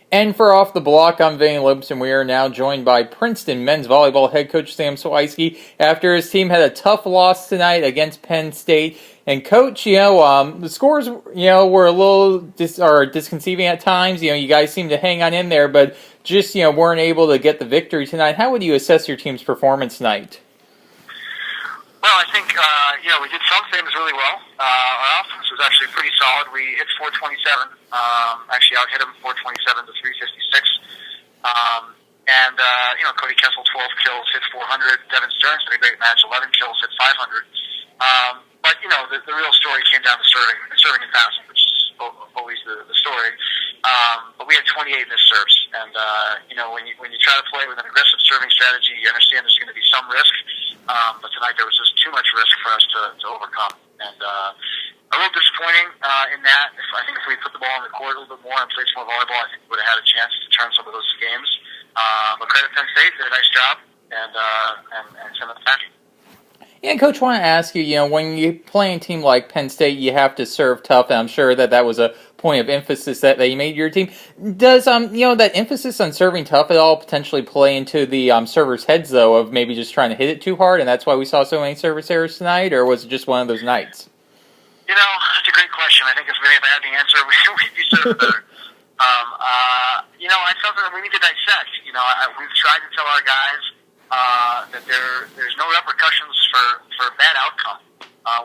And for Off the Block, I'm Vinny Lopes, and we are now joined by Princeton men's volleyball head coach Sam Shweisky after his team had a tough loss tonight against Penn State. And coach, the scores, were a little disconcerting at times. You guys seemed to hang on in there, but just, weren't able to get the victory tonight. How would you assess your team's performance tonight? Well, I think, we did some things really well. Our offense was actually pretty solid. We hit 427. Actually, out hit them 427 to 356. Cody Kessel, 12 kills, hit 400. Devin Stearns had a great match, 11 kills, hit 500. The real story came down to serving and passing, which is always the story. But we had 28 missed serves. And, when you try to play with an aggressive serving strategy, you understand there's going to be some risk. But tonight there was just too much risk for us to overcome. And a little disappointing in that. I think if we put the ball on the court a little bit more and played some more volleyball, I think we would have had a chance to turn some of those games. But credit Penn State, did a nice job, and send them attacking. Yeah, Coach, I want to ask you, when you play a team like Penn State, you have to serve tough, and I'm sure that was a point of emphasis that you made your team. Does, that emphasis on serving tough at all potentially play into the servers' heads, though, of maybe just trying to hit it too hard, and that's why we saw so many service errors tonight, or was it just one of those nights? That's a great question. I think if we had the answer, we'd be serving better. It's something that we need to dissect. We've tried to tell our guys that there's no repercussions for a bad outcome.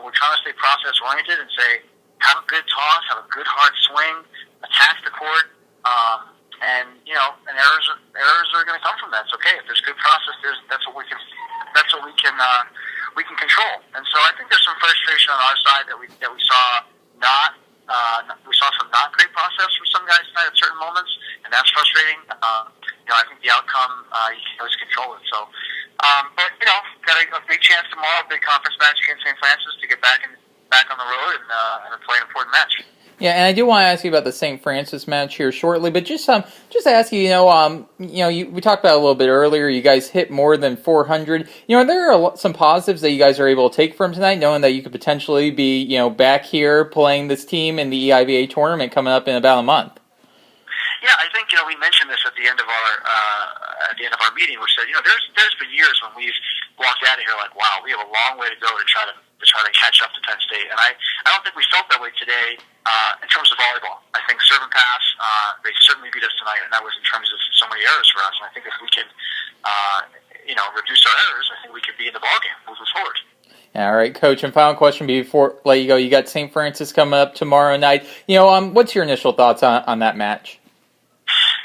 We're trying to stay process-oriented and say, have a good toss, have a good hard swing, attack the court, and errors are going to come from that. It's okay if there's good process. That's what we can control. And so I think there's some frustration on our side that we saw we saw some not great process from some guys tonight at certain moments, and that's frustrating. I think the outcome you can always control it. So, got a big chance tomorrow, big conference match against St. Francis to get back on the road and play an important match. Yeah, and I do want to ask you about the St. Francis match here shortly, but just ask you, we talked about it a little bit earlier. You guys hit more than 400. Are there some positives that you guys are able to take from tonight, knowing that you could potentially be, back here playing this team in the EIVA tournament coming up in about a month? Yeah, I think we mentioned this at the end of our meeting, which said there's been years when we've walked out of here like, wow, we have a long way to go to try to catch up to Penn State, and I don't think we felt that way today in terms of volleyball. I think serve and pass, they certainly beat us tonight, and that was in terms of so many errors for us. And I think if we can reduce our errors, I think we could be in the ballgame moving forward. All right, Coach, and final question before I let you go. You got St. Francis coming up tomorrow night. What's your initial thoughts on that match?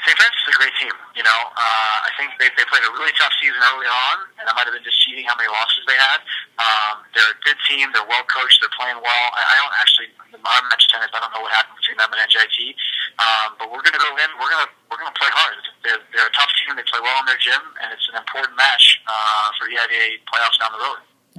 St. Francis is a great team. I think they played a really tough season early on, and it might have been just cheating how many losses they had. They're a good team. They're well coached. They're playing well. I don't actually, our match tennis, I don't know what happened between them and NJIT. But we're going to go in. We're going to play hard. They're a tough team. They play well in their gym, and it's an important match for EIVA playoffs down the road.